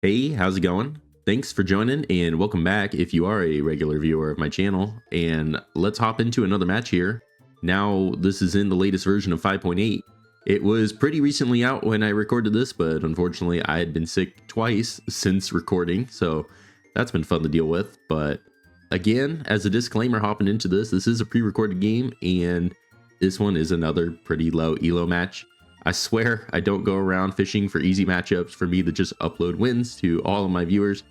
Hey, how's it going? Thanks for joining and welcome back if you are a regular viewer of my channel. And let's hop into another match here. Now, this is in the latest version of 5.8. It was pretty recently out when I recorded this, but unfortunately I had been sick twice since recording, so that's been fun to deal with. But again, as a disclaimer hopping into this is a pre-recorded game, and this one is another pretty low elo match. I swear I don't go around fishing for easy matchups for me to just upload wins to all of my viewers.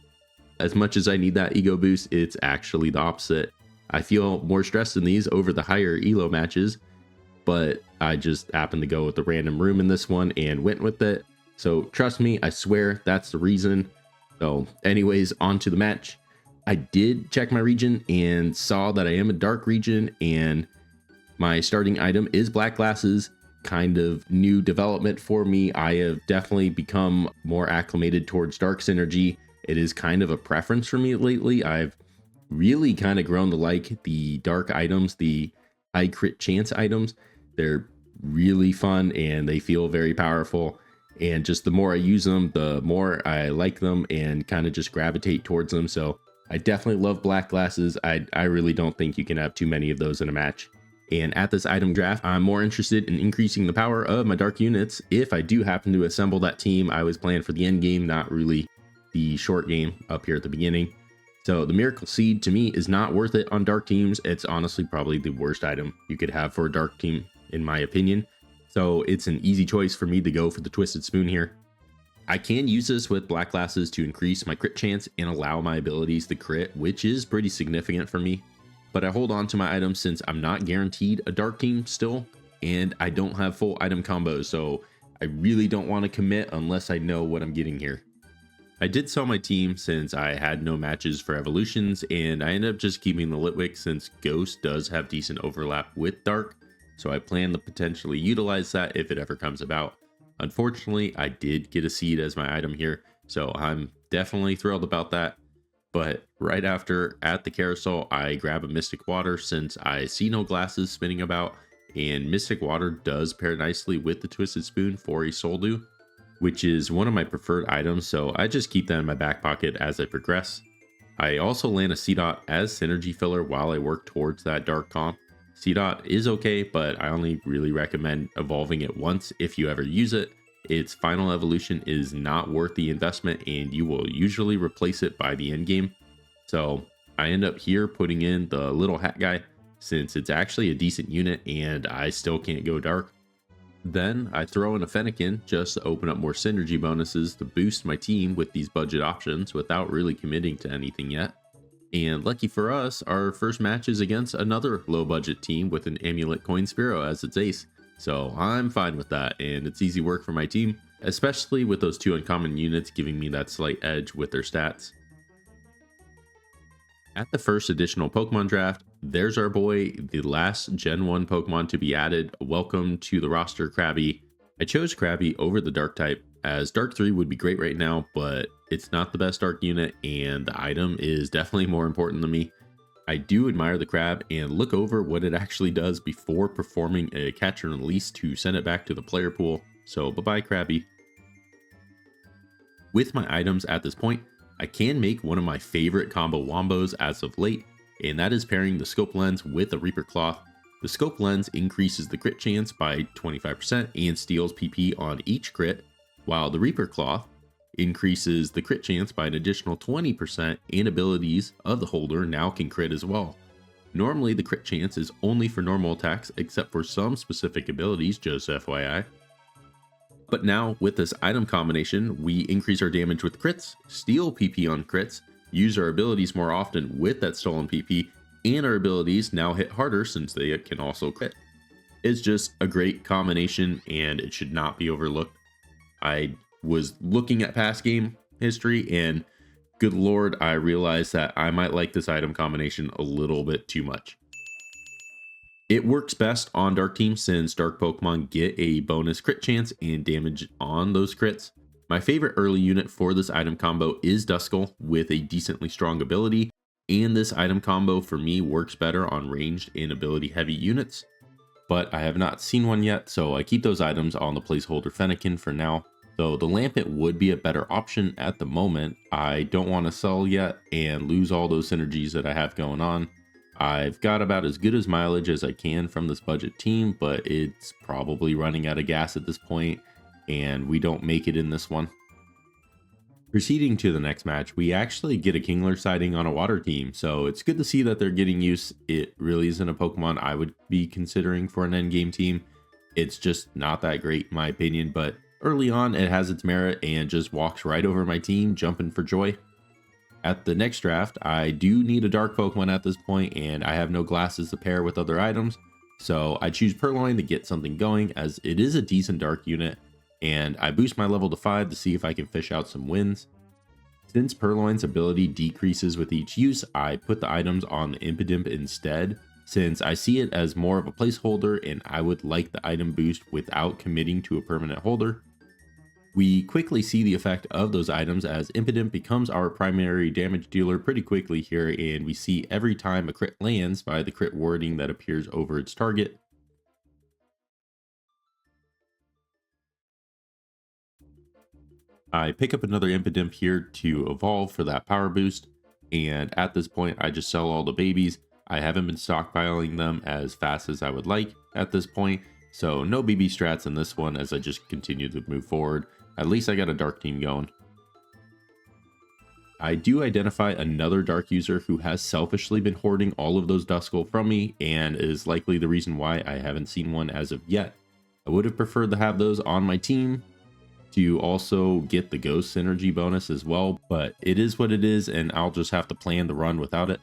As much as I need that ego boost, it's actually the opposite. I feel more stressed in these over the higher elo matches, but I just happened to go with the random room in this one and went with it. So trust me, I swear that's the reason. So anyways, on to the match. I did check my region and saw that I am a dark region, and my starting item is black glasses. Kind of new development for me. I have definitely become more acclimated towards dark synergy. It is kind of a preference for me lately. I've really kind of grown to like the dark items, the high crit chance items. They're really fun and they feel very powerful. And just the more I use them, the more I like them and kind of just gravitate towards them. So I definitely love black glasses. I really don't think you can have too many of those in a match. And at this item draft, I'm more interested in increasing the power of my dark units. If I do happen to assemble that team, I was playing for the end game, not really the short game up here at the beginning. So the Miracle Seed to me is not worth it on dark teams. It's honestly probably the worst item you could have for a dark team, in my opinion. So it's an easy choice for me to go for the Twisted Spoon here. I can use this with black glasses to increase my crit chance and allow my abilities to crit, which is pretty significant for me. But I hold on to my items since I'm not guaranteed a dark team still, and I don't have full item combos, so I really don't want to commit unless I know what I'm getting here. I did sell my team since I had no matches for evolutions, and I ended up just keeping the Litwick since Ghost does have decent overlap with Dark, so I plan to potentially utilize that if it ever comes about. Unfortunately, I did get a seed as my item here, so I'm definitely thrilled about that. But right after, at the carousel, I grab a Mystic Water since I see no glasses spinning about, and Mystic Water does pair nicely with the Twisted Spoon for a Soldu, which is one of my preferred items, so I just keep that in my back pocket as I progress. I also land a C-Dot as synergy filler while I work towards that dark comp. C-Dot is okay, but I only really recommend evolving it once if you ever use it. Its final evolution is not worth the investment, and you will usually replace it by the end game. So I end up here putting in the little hat guy since it's actually a decent unit and I still can't go dark. Then I throw in a Fennekin just to open up more synergy bonuses to boost my team with these budget options without really committing to anything yet. And lucky for us, our first match is against another low budget team with an Amulet Coin Spearo as its ace. So I'm fine with that, and it's easy work for my team, especially with those two uncommon units giving me that slight edge with their stats. At the first additional Pokemon draft, there's our boy, the last Gen 1 Pokemon to be added. Welcome to the roster, Krabby. I chose Krabby over the Dark type, as Dark 3 would be great right now, but it's not the best Dark unit, and the item is definitely more important to me. I do admire the crab and look over what it actually does before performing a catch and release to send it back to the player pool. So bye-bye, Krabby. With my items at this point, I can make one of my favorite combo wombos as of late, and that is pairing the Scope Lens with the Reaper Cloth. The Scope Lens increases the crit chance by 25% and steals PP on each crit, while the Reaper Cloth increases the crit chance by an additional 20%, and abilities of the holder now can crit as well. Normally the crit chance is only for normal attacks except for some specific abilities, just FYI. But now with this item combination, we increase our damage with crits, steal PP on crits, use our abilities more often with that stolen PP, and our abilities now hit harder since they can also crit. It's just a great combination and it should not be overlooked. I was looking at past game history and good lord, I realized that I might like this item combination a little bit too much. It works best on dark teams since dark Pokemon get a bonus crit chance and damage on those crits. My favorite early unit for this item combo is Duskull with a decently strong ability, and this item combo for me works better on ranged and ability heavy units. But I have not seen one yet, so I keep those items on the placeholder Fennekin for now. So the Lampet would be a better option at the moment. I don't want to sell yet and lose all those synergies that I have going on. I've got about as good as mileage as I can from this budget team, but it's probably running out of gas at this point, and we don't make it in this one. Proceeding to the next match, we actually get a Kingler sighting on a water team, so it's good to see that they're getting use. It really isn't a Pokemon I would be considering for an endgame team. It's just not that great in my opinion, but early on it has its merit and just walks right over my team, jumping for joy. At the next draft, I do need a dark Pokemon at this point, and I have no glasses to pair with other items, so I choose Purloin to get something going, as it is a decent dark unit, and I boost my level to 5 to see if I can fish out some wins. Since Purloin's ability decreases with each use, I put the items on the Impidimp instead, since I see it as more of a placeholder and I would like the item boost without committing to a permanent holder. We quickly see the effect of those items as Impidimp becomes our primary damage dealer pretty quickly here, and we see every time a crit lands by the crit wording that appears over its target. I pick up another Impidimp here to evolve for that power boost, and at this point I just sell all the babies. I haven't been stockpiling them as fast as I would like at this point, so no BB strats in this one as I just continue to move forward. At least I got a dark team going. I do identify another dark user who has selfishly been hoarding all of those Duskull from me, and is likely the reason why I haven't seen one as of yet. I would have preferred to have those on my team to also get the ghost synergy bonus as well, but it is what it is, and I'll just have to plan the run without it.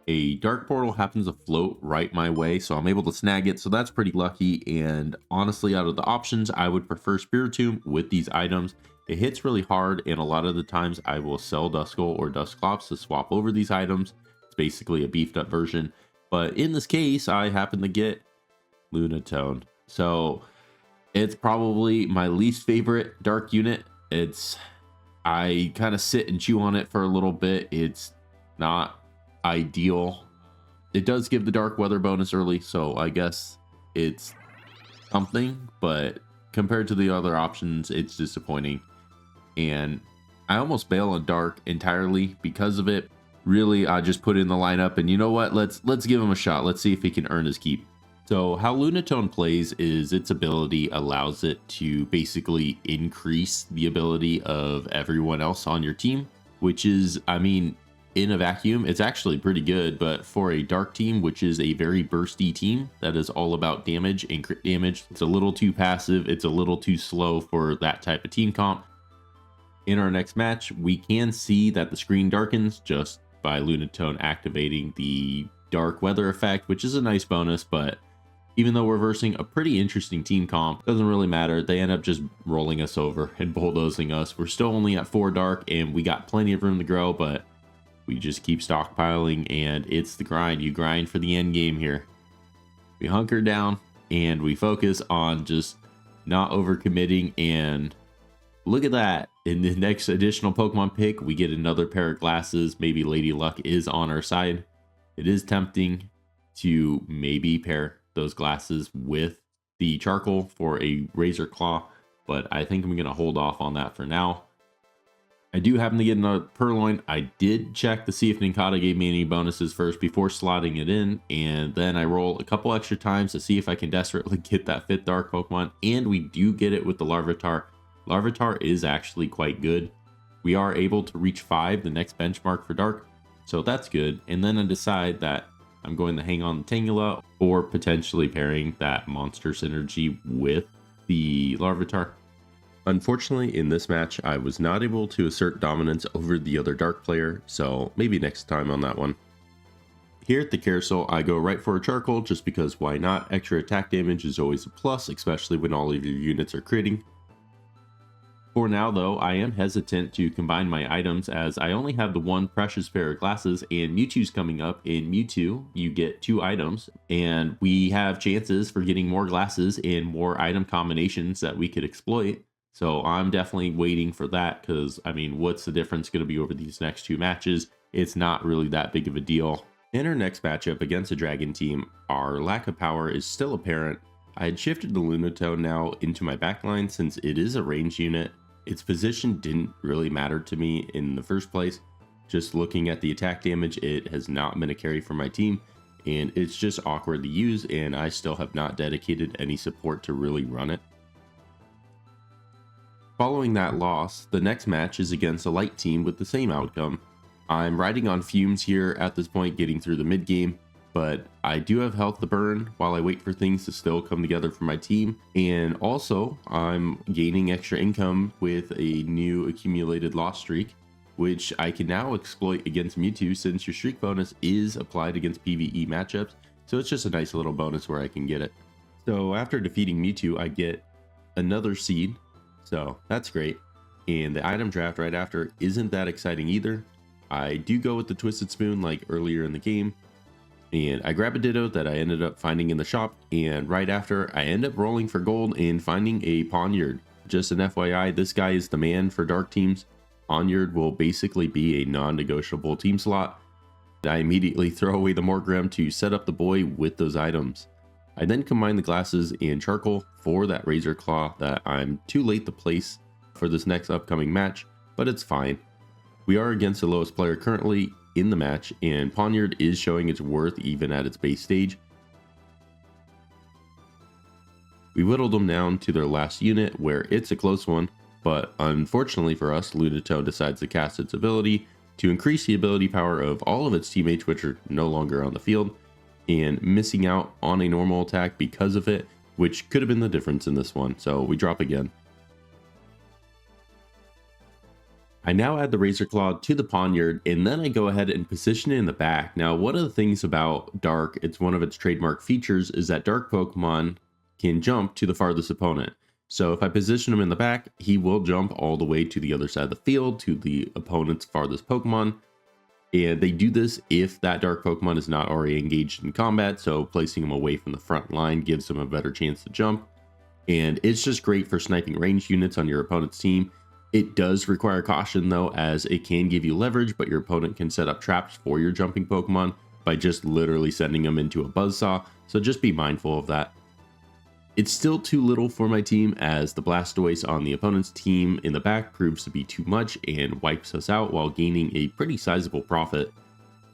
A dark portal happens to float right my way, so I'm able to snag it, so that's pretty lucky. And honestly, out of the options, I would prefer Spiritomb with these items. It hits really hard, and a lot of the times I will sell Duskull or Dusclops to swap over these items. It's basically a beefed up version, but in this case I happen to get Lunatone, so it's probably my least favorite dark unit. I kind of sit and chew on it for a little bit. It's not ideal. It does give the dark weather bonus early, so I guess it's something, but compared to the other options, it's disappointing. And I almost bail on dark entirely because of it. Really, I just put in the lineup, and you know what? Let's give him a shot. Let's see if he can earn his keep. So how Lunatone plays is its ability allows it to basically increase the ability of everyone else on your team, which is, I mean, in a vacuum, it's actually pretty good, but for a dark team, which is a very bursty team that is all about damage and crit damage, it's a little too passive, it's a little too slow for that type of team comp. In our next match, we can see that the screen darkens just by Lunatone activating the dark weather effect, which is a nice bonus, but even though we're versing a pretty interesting team comp, doesn't really matter. They end up just rolling us over and bulldozing us. We're still only at 4 dark, and we got plenty of room to grow, but we just keep stockpiling, and it's the grind. You grind for the end game here. We hunker down, and we focus on just not overcommitting, and look at that. In the next additional Pokemon pick, we get another pair of glasses. Maybe Lady Luck is on our side. It is tempting to maybe pair those glasses with the charcoal for a Razor Claw, but I think I'm gonna hold off on that for now. I do happen to get another Purloin. I did check to see if Nincada gave me any bonuses first before slotting it in, and then I roll a couple extra times to see if I can desperately get that 5th dark Pokemon, and we do get it with the Larvitar. Larvitar is actually quite good. We are able to reach 5, the next benchmark for dark, so that's good. And then I decide that I'm going to hang on the Tangela, or potentially pairing that monster synergy with the Larvitar. Unfortunately, in this match, I was not able to assert dominance over the other dark player, so maybe next time on that one. Here at the Carousel, I go right for a charcoal just because why not? Extra attack damage is always a plus, especially when all of your units are critting. For now though, I am hesitant to combine my items as I only have the one precious pair of glasses, and Mewtwo's coming up. In Mewtwo, you get 2 items, and we have chances for getting more glasses and more item combinations that we could exploit. So I'm definitely waiting for that because, I mean, what's the difference going to be over these next 2 matches? It's not really that big of a deal. In our next matchup against a dragon team, our lack of power is still apparent. I had shifted the Lunatone now into my backline since it is a range unit. Its position didn't really matter to me in the first place. Just looking at the attack damage, it has not been a carry for my team, and it's just awkward to use, and I still have not dedicated any support to really run it. Following that loss, the next match is against a light team with the same outcome. I'm riding on fumes here at this point, getting through the mid game, but I do have health to burn while I wait for things to still come together for my team. And also, I'm gaining extra income with a new accumulated loss streak, which I can now exploit against Mewtwo since your streak bonus is applied against PvE matchups. So it's just a nice little bonus where I can get it. So after defeating Mewtwo, I get another seed. So that's great. And the item draft right after isn't that exciting either. I do go with the Twisted Spoon like earlier in the game, and I grab a Ditto that I ended up finding in the shop, and right after I end up rolling for gold and finding a Poniard. Just an FYI, this guy is the man for dark teams. Poniard will basically be a non-negotiable team slot. I immediately throw away the Morgrem to set up the boy with those items. I then combine the glasses and charcoal for that Razor Claw that I'm too late to place for this next upcoming match, but it's fine. We are against the lowest player currently in the match, and Poniard is showing its worth even at its base stage. We whittled them down to their last unit where it's a close one, but unfortunately for us, Lunatone decides to cast its ability to increase the ability power of all of its teammates which are no longer on the field, and missing out on a normal attack because of it, which could have been the difference in this one, so we drop again. I now add the Razor Claw to the Poniard, and then I go ahead and position it in the back. Now, one of the things about Dark, it's one of its trademark features, is that Dark Pokemon can jump to the farthest opponent. So if I position him in the back, he will jump all the way to the other side of the field, to the opponent's farthest Pokemon. And they do this if that Dark Pokemon is not already engaged in combat, so placing him away from the front line gives him a better chance to jump. And it's just great for sniping ranged units on your opponent's team. It does require caution though, as it can give you leverage, but your opponent can set up traps for your jumping Pokemon by just literally sending them into a buzzsaw, so just be mindful of that. It's still too little for my team, as the Blastoise on the opponent's team in the back proves to be too much and wipes us out while gaining a pretty sizable profit.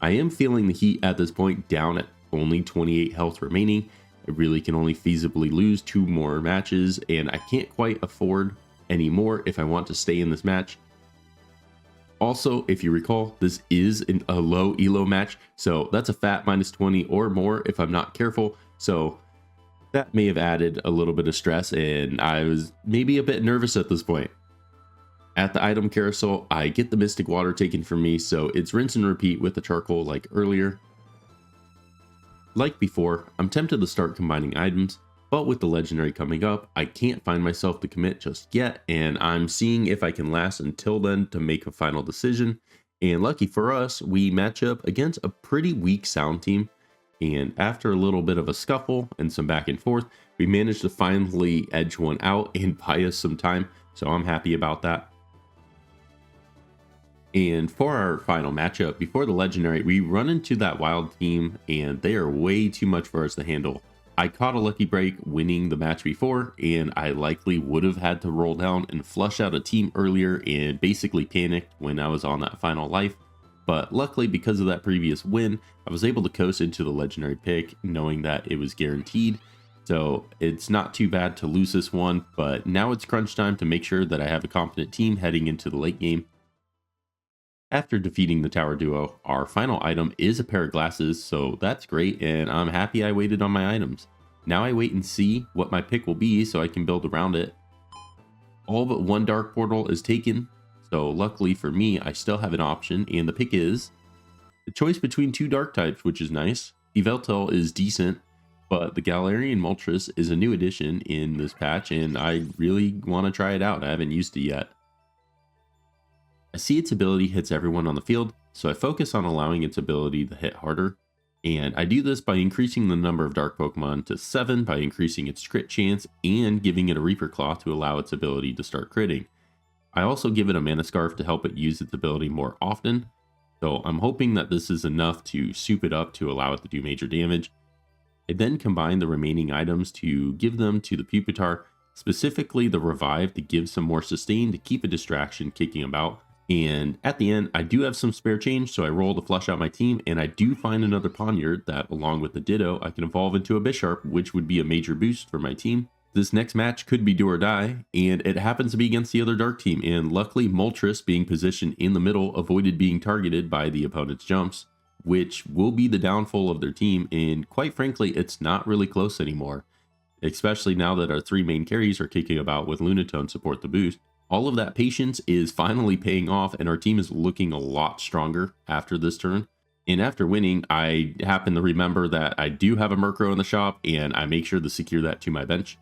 I am feeling the heat at this point, down at only 28 health remaining. I really can only feasibly lose 2 more matches, and I can't quite afford anymore if I want to stay in this match. Also, if you recall, this is a low elo match, so that's a fat -20 or more if I'm not careful, so that may have added a little bit of stress, and I was maybe a bit nervous at this point. At the item carousel, I get the Mystic Water taken from me, so it's rinse and repeat with the charcoal like earlier. Like before, I'm tempted to start combining items, but with the legendary coming up, I can't find myself to commit just yet, and I'm seeing if I can last until then to make a final decision. And lucky for us, we match up against a pretty weak Sound team, and after a little bit of a scuffle and some back and forth, we managed to finally edge one out and buy us some time, so I'm happy about that. And for our final matchup, before the legendary, we run into that wild team, and they are way too much for us to handle. I caught a lucky break winning the match before, and I likely would have had to roll down and flush out a team earlier and basically panicked when I was on that final life. But luckily, because of that previous win, I was able to coast into the legendary pick, knowing that it was guaranteed. So it's not too bad to lose this one, but now it's crunch time to make sure that I have a competent team heading into the late game. After defeating the tower duo, our final item is a pair of glasses, so that's great, and I'm happy I waited on my items. Now I wait and see what my pick will be so I can build around it. All but one dark portal is taken, so luckily for me, I still have an option, and the pick is the choice between 2 dark types, which is nice. Yveltal is decent, but the Galarian Moltres is a new addition in this patch, and I really want to try it out. I haven't used it yet. I see its ability hits everyone on the field, so I focus on allowing its ability to hit harder. And I do this by increasing the number of dark Pokemon to 7 by increasing its crit chance and giving it a Reaper Claw to allow its ability to start critting. I also give it a Mana Scarf to help it use its ability more often, so I'm hoping that this is enough to soup it up to allow it to do major damage. I then combine the remaining items to give them to the Pupitar, specifically the Revive to give some more sustain to keep a distraction kicking about. And at the end, I do have some spare change, so I roll to flush out my team, and I do find another Poniard that, along with the Ditto, I can evolve into a Bisharp, which would be a major boost for my team. This next match could be do or die, and it happens to be against the other Dark team, and luckily Moltres, being positioned in the middle, avoided being targeted by the opponent's jumps, which will be the downfall of their team, and quite frankly, it's not really close anymore, especially now that our 3 main carries are kicking about with Lunatone support the boost. All of that patience is finally paying off, and our team is looking a lot stronger after this turn. And after winning, I happen to remember that I do have a Murkrow in the shop, and I make sure to secure that to my bench.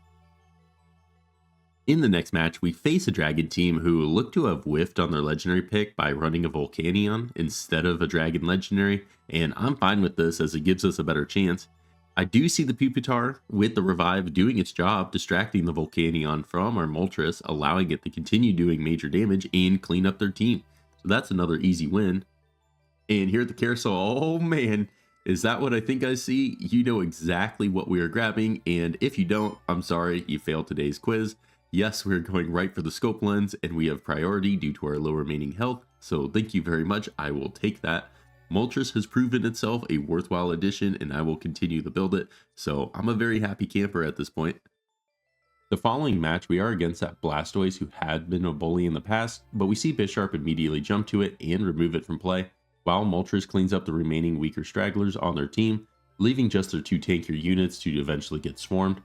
In the next match, we face a Dragon team who look to have whiffed on their legendary pick by running a Volcanion instead of a Dragon legendary, and I'm fine with this as it gives us a better chance. I do see the Pupitar with the Revive doing its job, distracting the Volcanion from our Moltres, allowing it to continue doing major damage and clean up their team. So that's another easy win. And here at the carousel, oh man, is that what I think I see? You know exactly what we are grabbing, and if you don't, I'm sorry, you failed today's quiz. Yes, we're going right for the scope lens, and we have priority due to our low remaining health, so thank you very much, I will take that. Moltres has proven itself a worthwhile addition, and I will continue to build it, so I'm a very happy camper at this point. The following match, we are against that Blastoise who had been a bully in the past, but we see Bisharp immediately jump to it and remove it from play, while Moltres cleans up the remaining weaker stragglers on their team, leaving just their 2 tankier units to eventually get swarmed.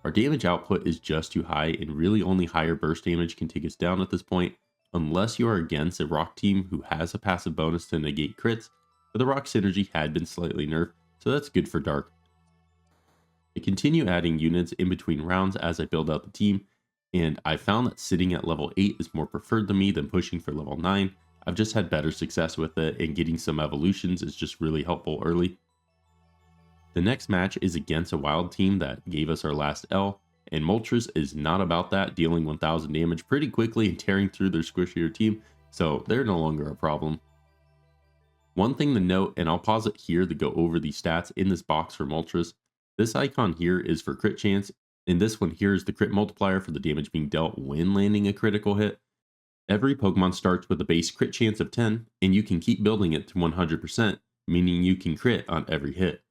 Our damage output is just too high, and really only higher burst damage can take us down at this point, unless you are against a rock team who has a passive bonus to negate crits, but the rock synergy had been slightly nerfed, so that's good for dark. I continue adding units in between rounds as I build out the team, and I found that sitting at level 8 is more preferred to me than pushing for level 9. I've just had better success with it, and getting some evolutions is just really helpful early. The next match is against a wild team that gave us our last L, and Moltres is not about that, dealing 1000 damage pretty quickly and tearing through their squishier team, so they're no longer a problem. One thing to note, and I'll pause it here to go over the stats in this box for Moltres. This icon here is for crit chance, and this one here is the crit multiplier for the damage being dealt when landing a critical hit. Every Pokemon starts with a base crit chance of 10, and you can keep building it to 100%, meaning you can crit on every hit.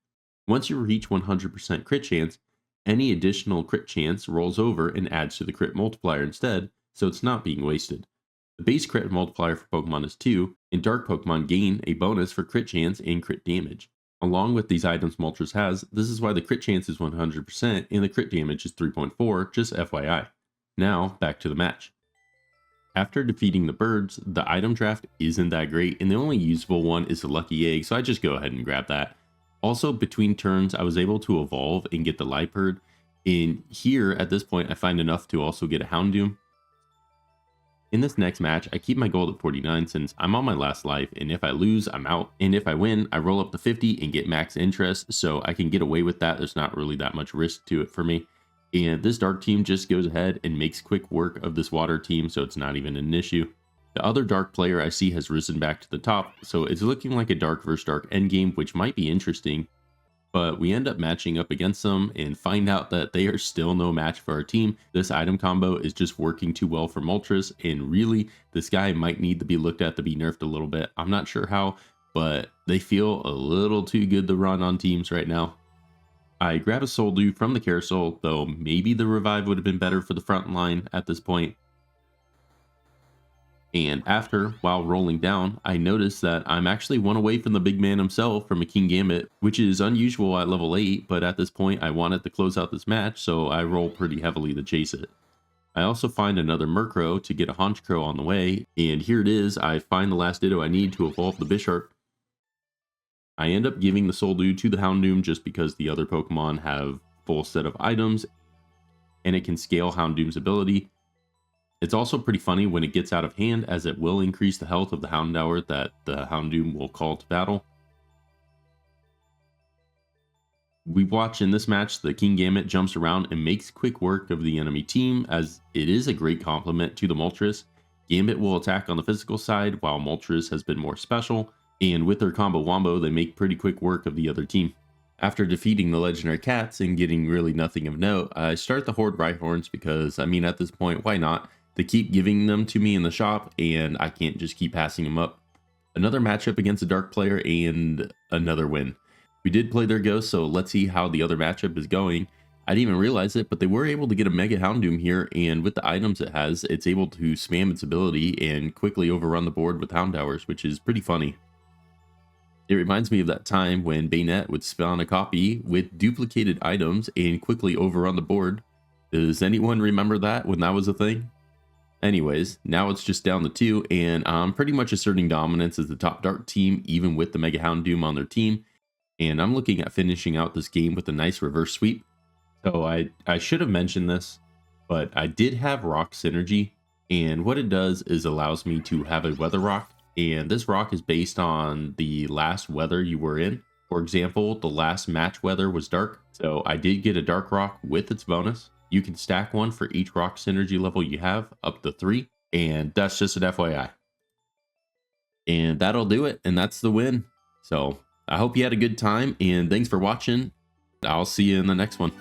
Once you reach 100% crit chance, any additional crit chance rolls over and adds to the crit multiplier instead, so it's not being wasted. The base crit multiplier for Pokemon is 2, and Dark Pokemon gain a bonus for crit chance and crit damage. Along with these items Moltres has, this is why the crit chance is 100% and the crit damage is 3.4, just FYI. Now, back to the match. After defeating the birds, the item draft isn't that great, and the only usable one is the Lucky Egg, so I just go ahead and grab that. Also, between turns, I was able to evolve and get the Liepard, and here, at this point, I find enough to also get a Houndoom. In this next match, I keep my gold at 49 since I'm on my last life, and if I lose, I'm out, and if I win, I roll up to 50 and get max interest, so I can get away with that. There's not really that much risk to it for me. And this dark team just goes ahead and makes quick work of this water team, so it's not even an issue. The other dark player I see has risen back to the top, so it's looking like a dark versus dark endgame, which might be interesting. But we end up matching up against them and find out that they are still no match for our team. This item combo is just working too well for Moltres, and really, this guy might need to be looked at to be nerfed a little bit. I'm not sure how, but they feel a little too good to run on teams right now. I grab a Soldew from the carousel, though maybe the Revive would have been better for the front line at this point. And after, while rolling down, I noticed that I'm actually one away from the big man himself from a Kingambit, which is unusual at level 8, but at this point I wanted to close out this match, so I roll pretty heavily to chase it. I also find another Murkrow to get a Honchkrow on the way, and here it is, I find the last Ditto I need to evolve the Bisharp. I end up giving the Soldew to the Houndoom just because the other Pokemon have full set of items, and it can scale Houndoom's ability. It's also pretty funny when it gets out of hand, as it will increase the health of the Houndour that the Houndoom will call to battle. We watch in this match the Kingambit jumps around and makes quick work of the enemy team, as it is a great complement to the Moltres. Gambit will attack on the physical side, while Moltres has been more special, and with their combo wombo they make pretty quick work of the other team. After defeating the legendary cats and getting really nothing of note, I start the Horde Rhyhorns because, I mean, at this point, why not? They keep giving them to me in the shop, and I can't just keep passing them up. Another matchup against a Dark player, and another win. We did play their Ghost, so let's see how the other matchup is going. I didn't even realize it, but they were able to get a Mega Houndoom here, and with the items it has, it's able to spam its ability and quickly overrun the board with Hound Towers, which is pretty funny. It reminds me of that time when Bayonet would spawn a copy with duplicated items and quickly overrun the board. Does anyone remember that when that was a thing? Anyways, now it's just down to 2, and I'm pretty much asserting dominance as the top Dark team, even with the Mega Houndoom on their team. And I'm looking at finishing out this game with a nice reverse sweep. So I should have mentioned this, but I did have Rock Synergy, and what it does is allows me to have a weather rock, and this rock is based on the last weather you were in. For example, the last match weather was dark, so I did get a dark rock with its bonus. You can stack one for each rock synergy level you have, up to 3, and that's just an FYI. And that'll do it, and that's the win. So I hope you had a good time, and thanks for watching. I'll see you in the next one.